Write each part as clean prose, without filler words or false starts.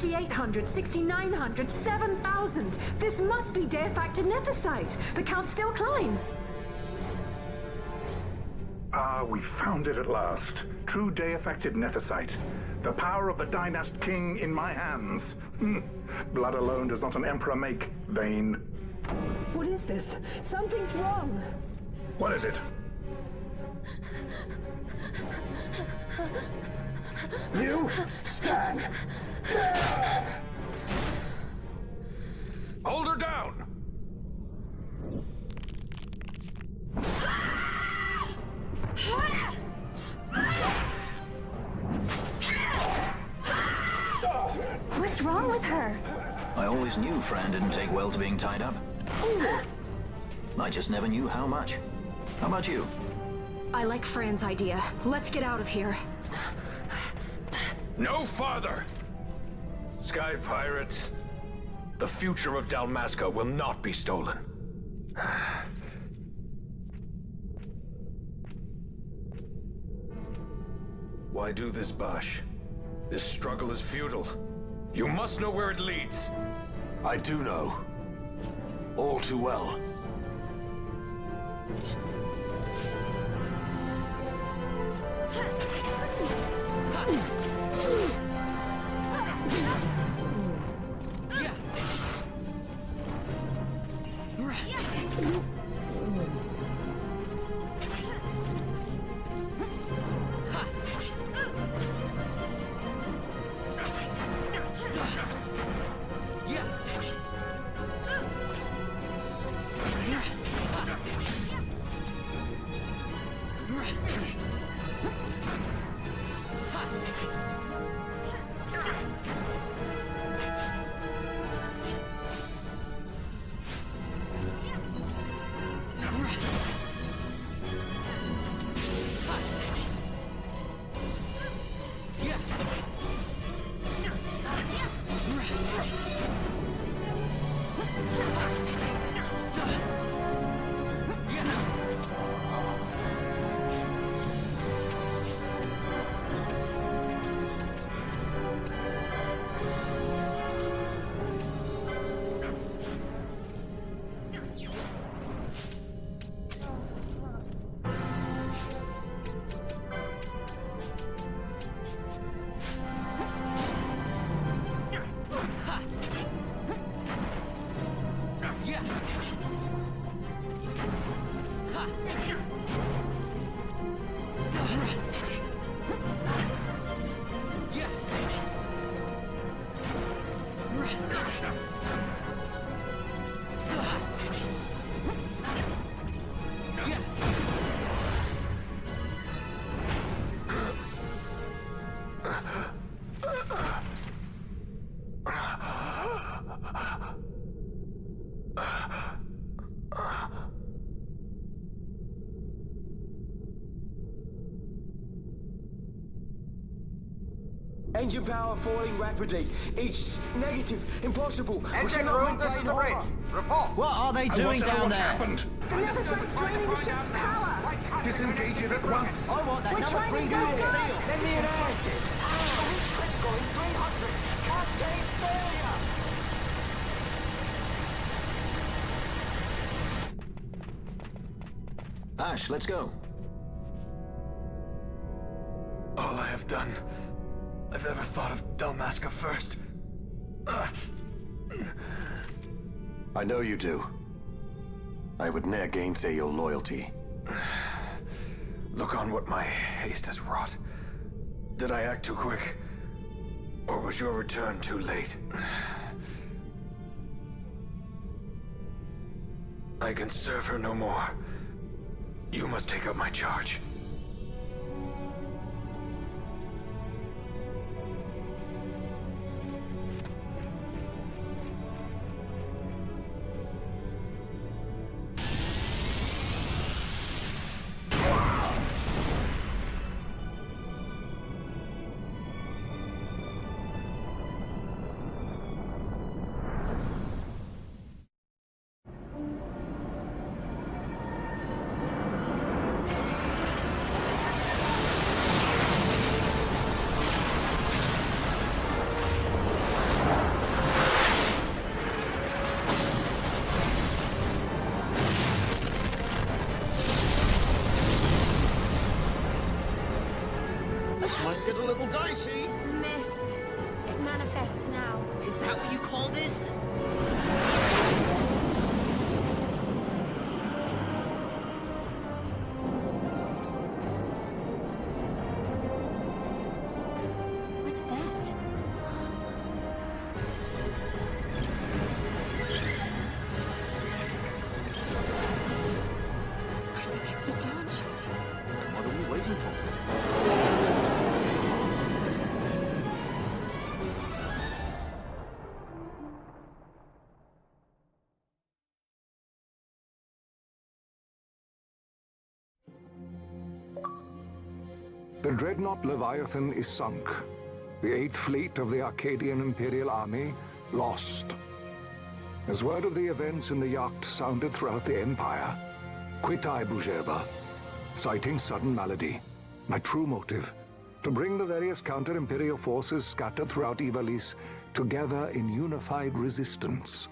6,800, 6,900, 7,000. This must be deifacted nethicite. The count still climbs. Ah, we found it at last. True deifacted nethicite. The power of the Dynast King in my hands. Blood alone does not an emperor make, Vayne. What is this? Something's wrong. What is it? You stand. Hold her down! What's wrong with her? I always knew Fran didn't take well to being tied up. I just never knew how much. How about you? I like Fran's idea. Let's get out of here. No farther! Sky Pirates, the future of Dalmasca will not be stolen. Why do this, Bash? This struggle is futile. You must know where it leads. I do know. All too well. Engine power falling rapidly. It's negative. Impossible. Engine room, this is the bridge. Report. What are they doing down there? Happened? The nethicite's draining the ship's power. Disengage it at once. I want that We're number trying 3 to go unit get seal. it. Let me in hand. Reach critical in 300. Cascade failure. Ash, let's go. All I have done, I've ever thought of Dalmasca first. I know you do. I would ne'er gainsay your loyalty. Look on what my haste has wrought. Did I act too quick? Or was your return too late? I can serve her no more. You must take up my charge. This might get a little dicey. Mist. It manifests now. Is that what you call this? What's that? I think it's the Dawn Shard. What are we waiting for? The dreadnought Leviathan is sunk. The 8th Fleet of the Arcadian Imperial Army lost. As word of the events in the yacht sounded throughout the Empire, quit I Bujeba, citing sudden malady. My true motive, to bring the various counter-imperial forces scattered throughout Ivalice together in unified resistance.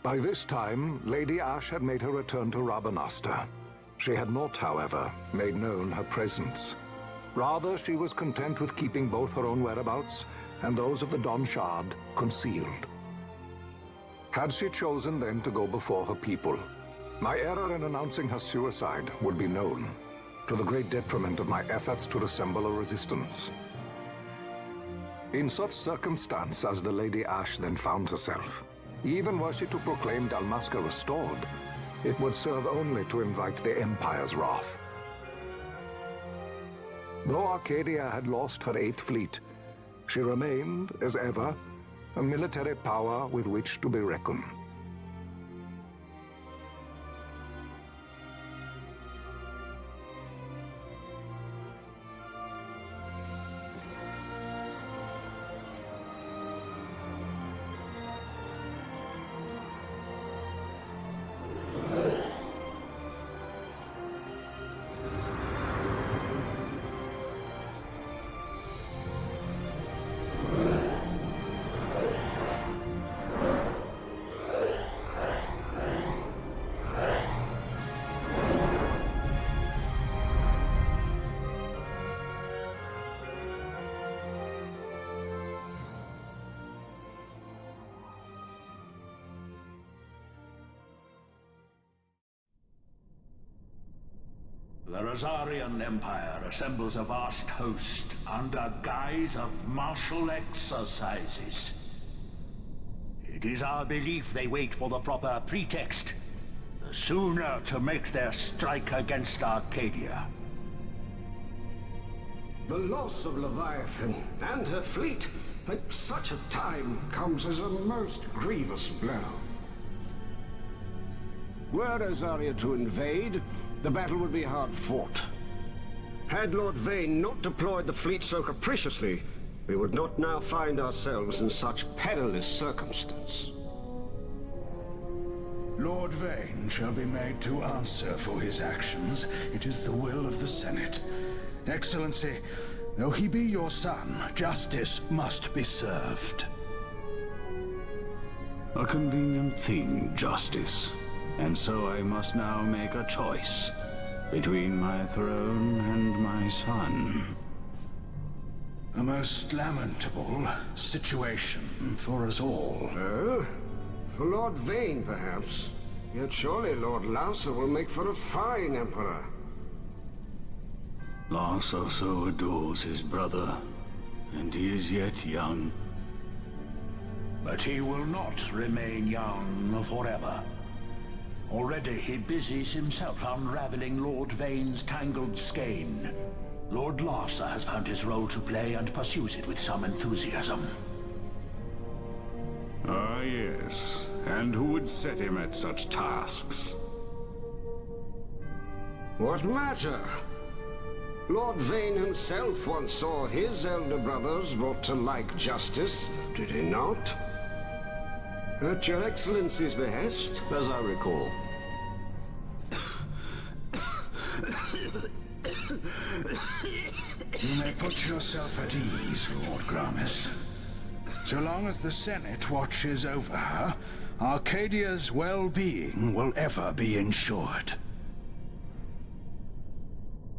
By this time, Lady Ash had made her return to Rabanastre. She had not, however, made known her presence. Rather, she was content with keeping both her own whereabouts and those of the Dawn Shard concealed. Had she chosen then to go before her people, my error in announcing her suicide would be known, to the great detriment of my efforts to assemble a resistance. In such circumstance as the Lady Ash then found herself, even were she to proclaim Dalmasca restored, it would serve only to invite the Empire's wrath. Though Arcadia had lost her 8th Fleet, she remained, as ever, a military power with which to be reckoned. The Rosarian Empire assembles a vast host under guise of martial exercises. It is our belief they wait for the proper pretext, the sooner to make their strike against Arcadia. The loss of Leviathan and her fleet at such a time comes as a most grievous blow. Were Rosaria to invade, the battle would be hard fought. Had Lord Vane not deployed the fleet so capriciously, we would not now find ourselves in such perilous circumstance. Lord Vane shall be made to answer for his actions. It is the will of the Senate. Excellency, though he be your son, justice must be served. A convenient thing, justice. And so I must now make a choice between my throne and my son. A most lamentable situation for us all. Oh? For Lord Vane, perhaps. Yet surely Lord Larsa will make for a fine emperor. Larsa so adores his brother, and he is yet young. But he will not remain young forever. Already he busies himself unraveling Lord Vane's tangled skein. Lord Larsa has found his role to play and pursues it with some enthusiasm. Ah, yes. And who would set him at such tasks? What matter? Lord Vane himself once saw his elder brothers brought to like justice, did he not? At your Excellency's behest, as I recall. You may put yourself at ease, Lord Gramis. So long as the Senate watches over her, Arcadia's well-being will ever be ensured.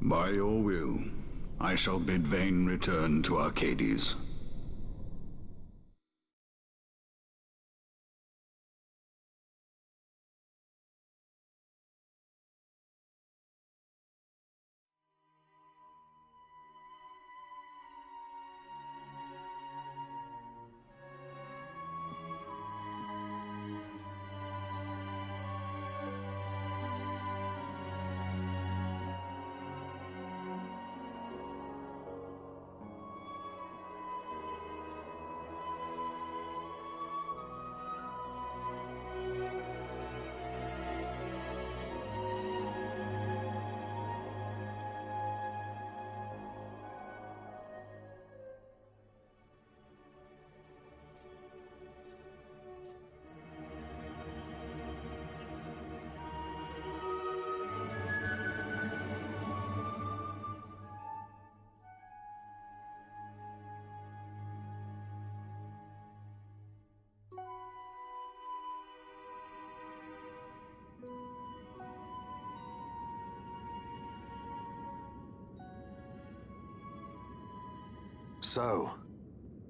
By your will, I shall bid Vayne return to Arcades. So,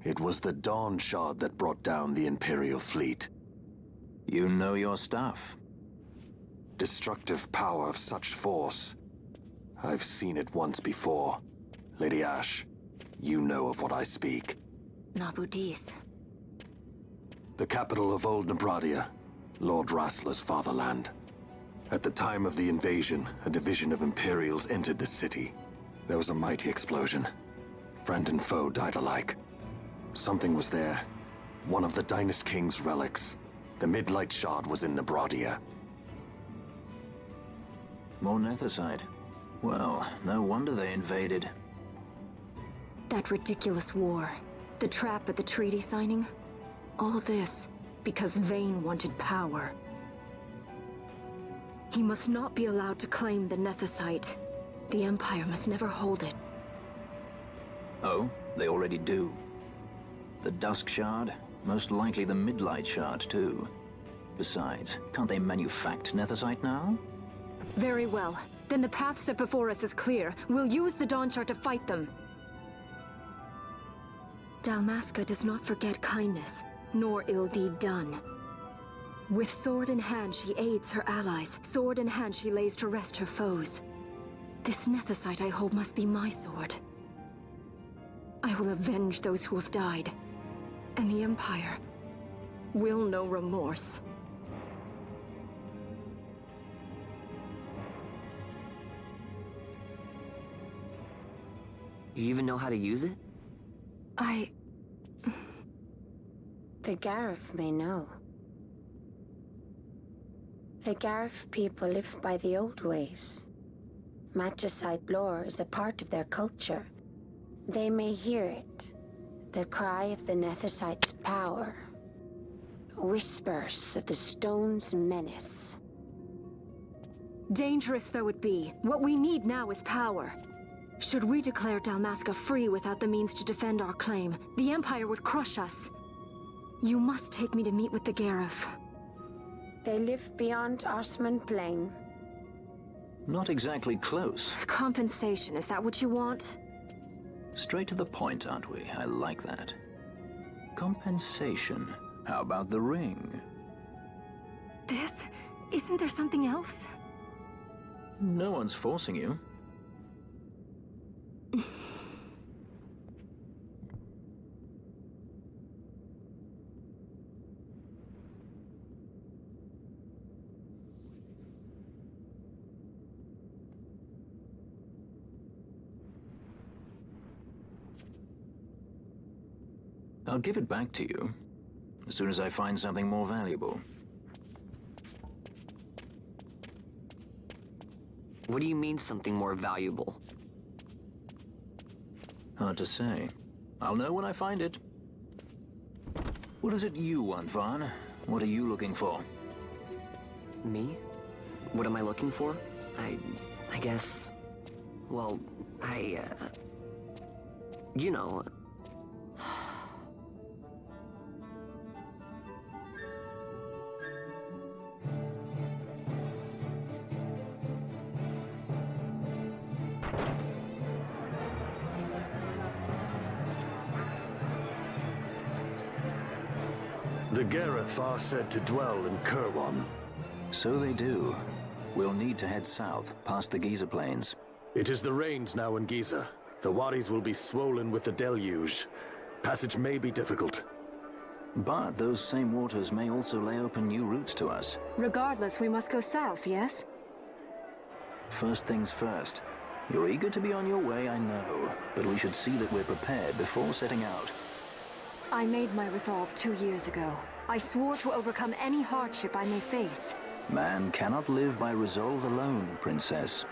it was the Dawn Shard that brought down the Imperial fleet. You know your stuff. Destructive power of such force. I've seen it once before. Lady Ash, you know of what I speak. Nabudis. The capital of Old Nebradia, Lord Rassler's fatherland. At the time of the invasion, a division of Imperials entered the city. There was a mighty explosion. Friend and foe died alike. Something was there. One of the Dynast King's relics. The Midlight Shard was in Nebradia. More Nethicite. Well, no wonder they invaded. That ridiculous war. The trap at the treaty signing. All this because Vayne wanted power. He must not be allowed to claim the Nethicite. The Empire must never hold it. Oh, they already do. The Dusk Shard, most likely the Midlight Shard too. Besides, can't they manufacture Nethicite now? Very well. Then the path set before us is clear. We'll use the Dawn Shard to fight them. Dalmasca does not forget kindness, nor ill deed done. With sword in hand, she aids her allies. Sword in hand, she lays to rest her foes. This Nethicite I hold must be my sword. I will avenge those who have died, and the Empire will know remorse. You even know how to use it? The Garif may know. The Garif people live by the old ways. Magicite lore is a part of their culture. They may hear it, the cry of the Nethicite's power. Whispers of the stone's menace. Dangerous though it be, what we need now is power. Should we declare Dalmasca free without the means to defend our claim, the Empire would crush us. You must take me to meet with the Garif. They live beyond Osman Plain. Not exactly close. Compensation, is that what you want? Straight to the point, aren't we? I like that. Compensation. How about the ring? This? Isn't there something else? No one's forcing you. I'll give it back to you as soon as I find something more valuable. What do you mean something more valuable? Hard to say. I'll know when I find it. What is it you want, Vaughn? What are you looking for? Me? What am I looking for? I guess... Well, you know... The Gareth are said to dwell in Kirwan. So they do. We'll need to head south, past the Giza Plains. It is the rains now in Giza. The wadis will be swollen with the deluge. Passage may be difficult. But those same waters may also lay open new routes to us. Regardless, we must go south, yes? First things first. You're eager to be on your way, I know. But we should see that we're prepared before setting out. I made my resolve 2 years ago. I swore to overcome any hardship I may face. Man cannot live by resolve alone, Princess.